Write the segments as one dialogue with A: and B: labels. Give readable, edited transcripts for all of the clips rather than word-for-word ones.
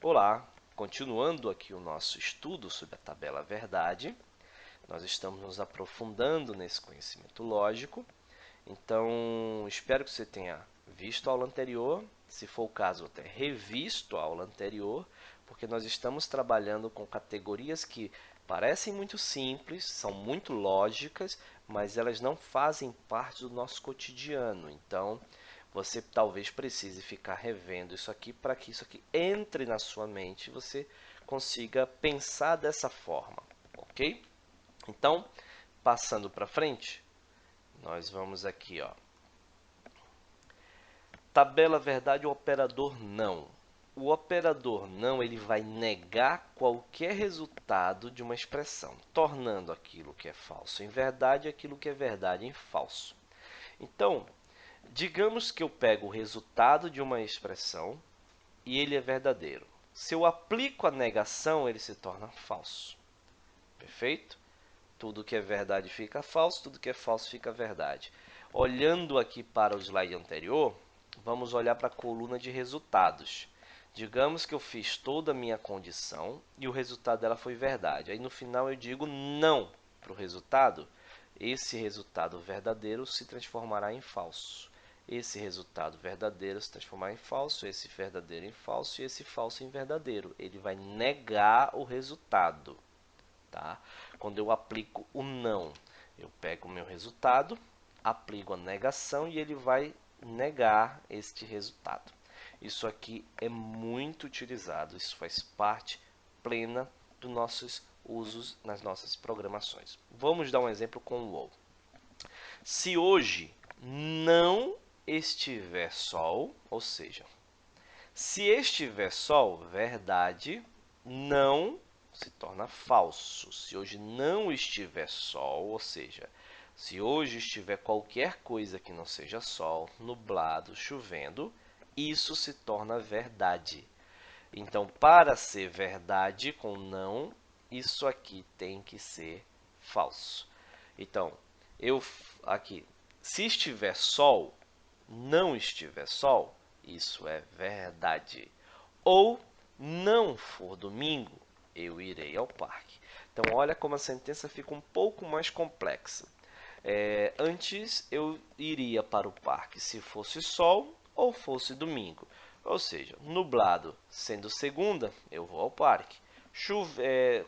A: Olá, continuando aqui o nosso estudo sobre a tabela verdade, nós estamos nos aprofundando nesse conhecimento lógico, então espero que você tenha visto a aula anterior, se for o caso, até revisto a aula anterior, porque nós estamos trabalhando com categorias que parecem muito simples, são muito lógicas, mas elas não fazem parte do nosso cotidiano, então você talvez precise ficar revendo isso aqui para que isso aqui entre na sua mente e você consiga pensar dessa forma, ok? Então, passando para frente, nós vamos aqui, ó. Tabela verdade, o operador não. O operador não, ele vai negar qualquer resultado de uma expressão, tornando aquilo que é falso em verdade, aquilo que é verdade em falso. Então, digamos que eu pego o resultado de uma expressão e ele é verdadeiro. Se eu aplico a negação, ele se torna falso. Perfeito? Tudo que é verdade fica falso, tudo que é falso fica verdade. Olhando aqui para o slide anterior, vamos olhar para a coluna de resultados. Digamos que eu fiz toda a minha condição e o resultado dela foi verdade. Aí no final eu digo não para o resultado. Esse resultado verdadeiro se transformará em falso. Esse resultado verdadeiro se transformará em falso, esse verdadeiro em falso e esse falso em verdadeiro. Ele vai negar o resultado. Tá? Quando eu aplico o não, eu pego o meu resultado, aplico a negação e ele vai negar este resultado. Isso aqui é muito utilizado, isso faz parte plena dos nossos usos nas nossas programações. Vamos dar um exemplo com o ou. Se hoje não estiver sol, ou seja, se estiver sol, verdade, não se torna falso. Se hoje não estiver sol, ou seja, se hoje estiver qualquer coisa que não seja sol, nublado, chovendo, isso se torna verdade. Então, para ser verdade com não, isso aqui tem que ser falso. Então, eu aqui, se estiver sol, não estiver sol, isso é verdade. Ou não for domingo, eu irei ao parque. Então, olha como a sentença fica um pouco mais complexa. Antes, eu iria para o parque se fosse sol ou fosse domingo. Ou seja, nublado sendo segunda, eu vou ao parque.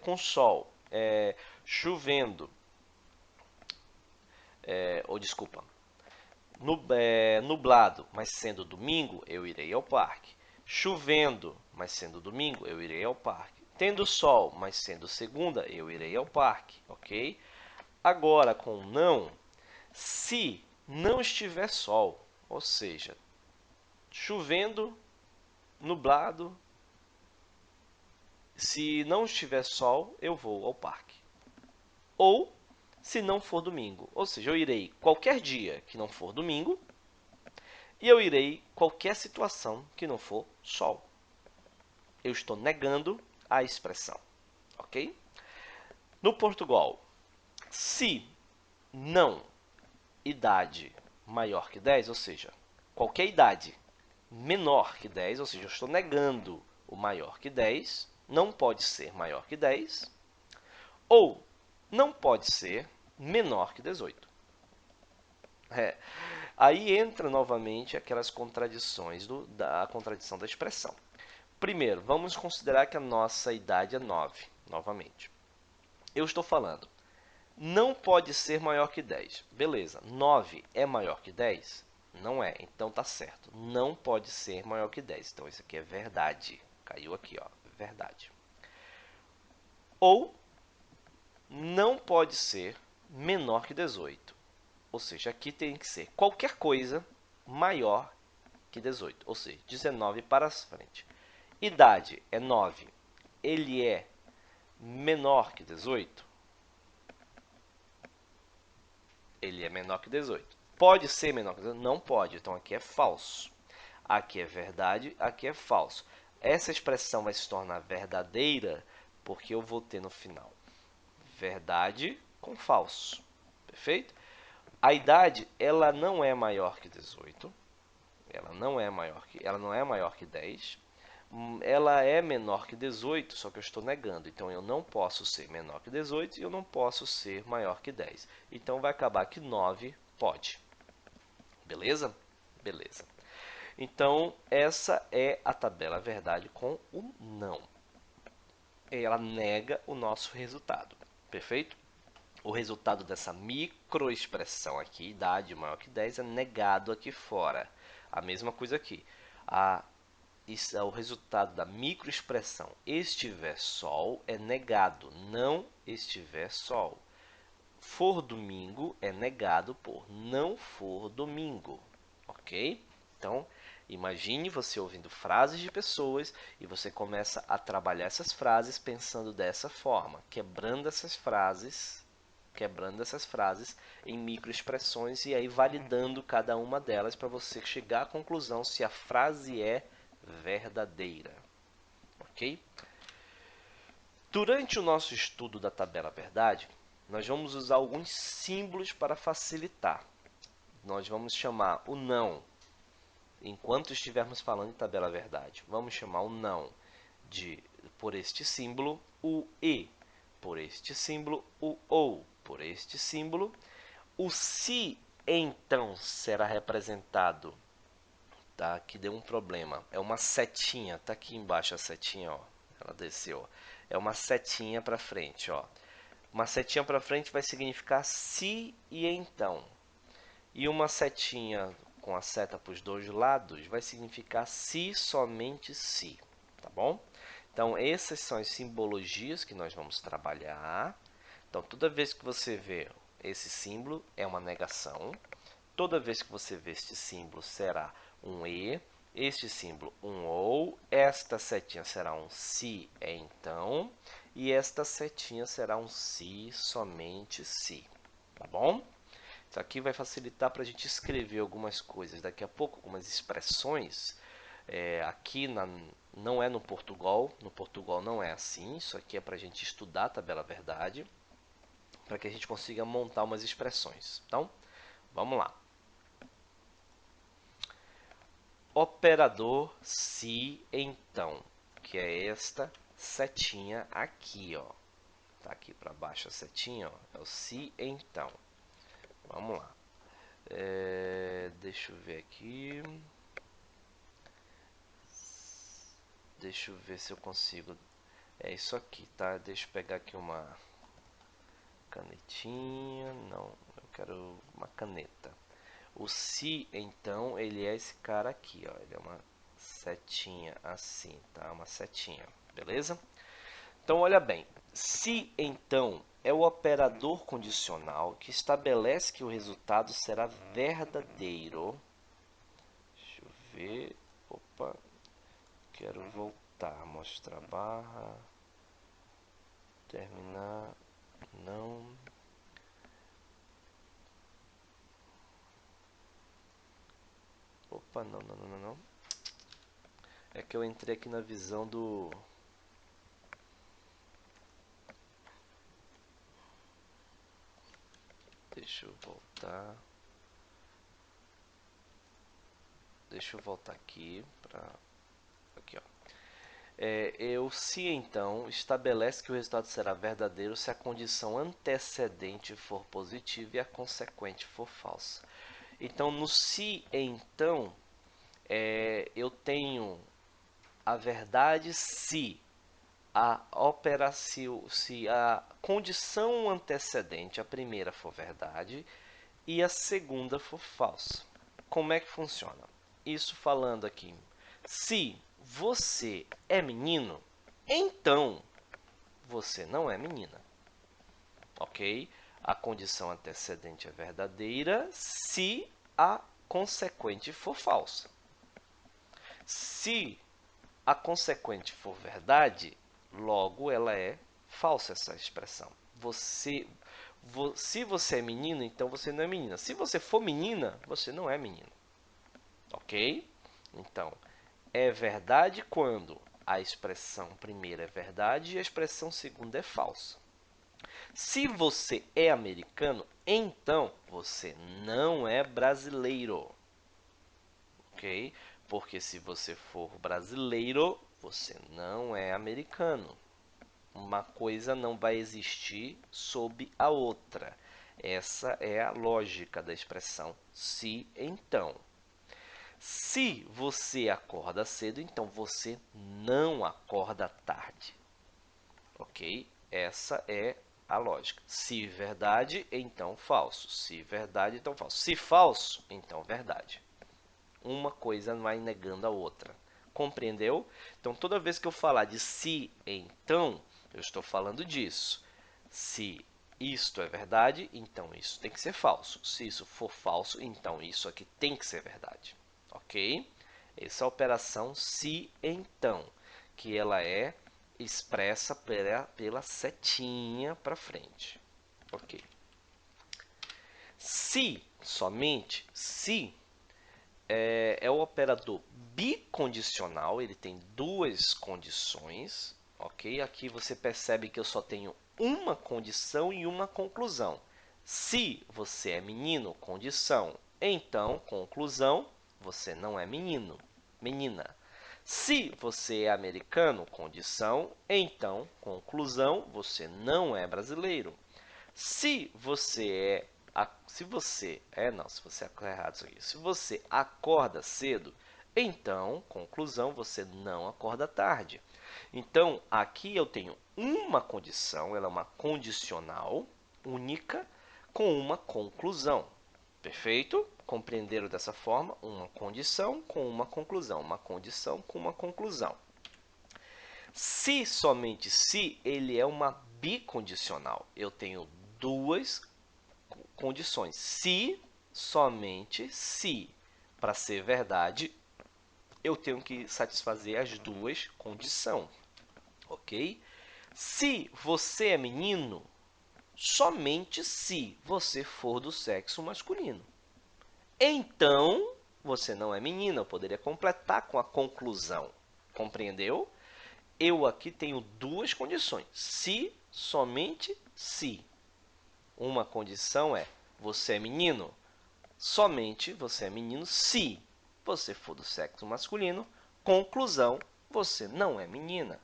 A: Com sol, chovendo, ou desculpa, nublado, mas sendo domingo, eu irei ao parque. Chovendo, mas sendo domingo, eu irei ao parque. Tendo sol, mas sendo segunda, eu irei ao parque, ok? Agora, com não, se não estiver sol, ou seja, chovendo, nublado, se não estiver sol, eu vou ao parque. Ou se não for domingo, ou seja, eu irei qualquer dia que não for domingo, e eu irei qualquer situação que não for sol. Eu estou negando a expressão, ok? No Portugal, se não idade maior que 10, ou seja, qualquer idade menor que 10, ou seja, eu estou negando o maior que 10, não pode ser maior que 10, ou não pode ser menor que 18. Aí entra novamente aquelas contradições, a contradição da expressão. Primeiro, vamos considerar que a nossa idade é 9, novamente. Eu estou falando, não pode ser maior que 10. Beleza, 9 é maior que 10? Não é, então tá certo. Não pode ser maior que 10. Então isso aqui é verdade. Caiu aqui, ó, verdade. Ou não pode ser menor que 18. Ou seja, aqui tem que ser qualquer coisa maior que 18. Ou seja, 19 para frente. Idade é 9. Ele é menor que 18? Ele é menor que 18. Pode ser menor que 18? Não pode. Então aqui é falso. Aqui é verdade, aqui é falso. Essa expressão vai se tornar verdadeira porque eu vou ter no final verdade com falso. Perfeito? A idade, ela não é maior que 18. Ela não é maior que 10. ela é menor que 18, só que eu estou negando. Então, eu não posso ser menor que 18 e eu não posso ser maior que 10. Então, vai acabar que 9 pode. Beleza? Beleza. Então, essa é a tabela verdade com o não. Ela nega o nosso resultado. Perfeito? O resultado dessa microexpressão aqui, idade maior que 10, é negado aqui fora. A mesma coisa aqui. Isso é o resultado da microexpressão estiver sol é negado, não estiver sol. For domingo é negado por não for domingo, ok? Então, imagine você ouvindo frases de pessoas e você começa a trabalhar essas frases pensando dessa forma, quebrando essas frases em microexpressões e aí validando cada uma delas para você chegar à conclusão se a frase é verdadeira, ok? Durante o nosso estudo da tabela verdade, nós vamos usar alguns símbolos para facilitar. Nós vamos chamar o não, enquanto estivermos falando de tabela verdade, vamos chamar o não por este símbolo, o e por este símbolo, o ou por este símbolo. O se, então, será representado, tá? Aqui deu um problema. É uma setinha, tá aqui embaixo a setinha, ó. Ela desceu. É uma setinha para frente, ó. Uma setinha para frente vai significar se e então. E uma setinha com a seta para os dois lados vai significar se, somente se, tá bom? Então, essas são as simbologias que nós vamos trabalhar. Então, toda vez que você vê esse símbolo, é uma negação. Toda vez que você vê este símbolo, será um e. Este símbolo, um ou. Esta setinha será um se, é então. E esta setinha será um se, somente se. Tá bom? Isso aqui vai facilitar para a gente escrever algumas coisas. Daqui a pouco, algumas expressões. Aqui não é no Portugal. No Portugal não é assim. Isso aqui é para a gente estudar a tabela verdade. Para que a gente consiga montar umas expressões. Então, vamos lá. Operador se então, que é esta setinha aqui, ó. Tá aqui para baixo a setinha, ó. É o se então. Vamos lá. Deixa eu ver aqui. Deixa eu ver se eu consigo. É isso aqui, tá? Deixa eu pegar aqui uma canetinha. Não, eu quero uma caneta. O se, então, ele é esse cara aqui, ó. Ele é uma setinha assim, tá? Uma setinha, beleza? Então, olha bem. Se, então, é o operador condicional que estabelece que o resultado será verdadeiro. Deixa eu ver. Opa. Quero voltar. Mostrar barra. Terminar. Não. Opa, não, não, não, não, não. É que eu entrei aqui na visão do... Deixa eu voltar. Deixa eu voltar aqui para... Aqui, ó. O se, então, estabelece que o resultado será verdadeiro se a condição antecedente for positiva e a consequente for falsa. Então, no se, então, eu tenho a verdade se se a condição antecedente, a primeira, for verdade e a segunda for falsa. Como é que funciona? Isso falando aqui. Se você é menino, então você não é menina. Ok? A condição antecedente é verdadeira se a consequente for falsa. Se a consequente for verdade, logo ela é falsa essa expressão. Se você é menino, então você não é menina. Se você for menina, você não é menino. Ok? Então, é verdade quando a expressão primeira é verdade e a expressão segunda é falsa. Se você é americano, então você não é brasileiro. Ok? Porque se você for brasileiro, você não é americano. Uma coisa não vai existir sob a outra. Essa é a lógica da expressão se então. Se você acorda cedo, então você não acorda tarde. Ok? Essa é a lógica. Se verdade, então falso. Se verdade, então falso. Se falso, então verdade. Uma coisa vai negando a outra. Compreendeu? Então, toda vez que eu falar de se, então, eu estou falando disso. Se isto é verdade, então isso tem que ser falso. Se isso for falso, então isso aqui tem que ser verdade. Ok? Essa é a operação se, então, que ela é expressa pela setinha para frente. Ok? Se, somente se, é o operador bicondicional, ele tem duas condições, ok? Aqui você percebe que eu só tenho uma condição e uma conclusão. Se você é menino, condição, então, conclusão, você não é menino, menina. Se você é americano, condição, então, conclusão, você não é brasileiro. Se você acorda cedo, então, conclusão, você não acorda tarde. Então, aqui eu tenho uma condição, ela é uma condicional única com uma conclusão. Perfeito? Compreenderam dessa forma? Uma condição com uma conclusão, uma condição com uma conclusão. Se, somente se, ele é uma bicondicional. Eu tenho duas condições. Se, somente se. Para ser verdade, eu tenho que satisfazer as duas condições. Ok? Se você é menino, somente se você for do sexo masculino. Então, você não é menina. Eu poderia completar com a conclusão. Compreendeu? Eu aqui tenho duas condições. Se, somente se. Uma condição é você é menino. Somente você é menino se você for do sexo masculino. Conclusão, você não é menina.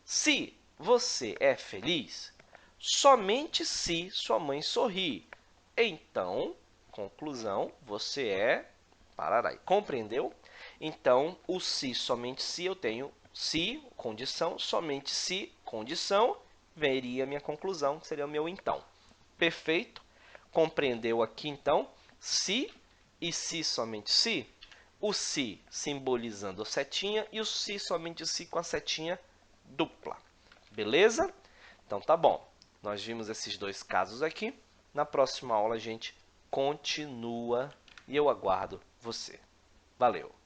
A: Se você é feliz, somente se sua mãe sorri. Então, conclusão, você é pararai. Compreendeu? Então, o se, somente se, eu tenho se, condição, somente se, condição, veria a minha conclusão, seria o meu então. Perfeito? Compreendeu aqui, então, se e se somente se? O se simbolizando a setinha e o se somente se com a setinha dupla. Beleza? Então tá bom. Nós vimos esses dois casos aqui. Na próxima aula a gente continua e eu aguardo você. Valeu!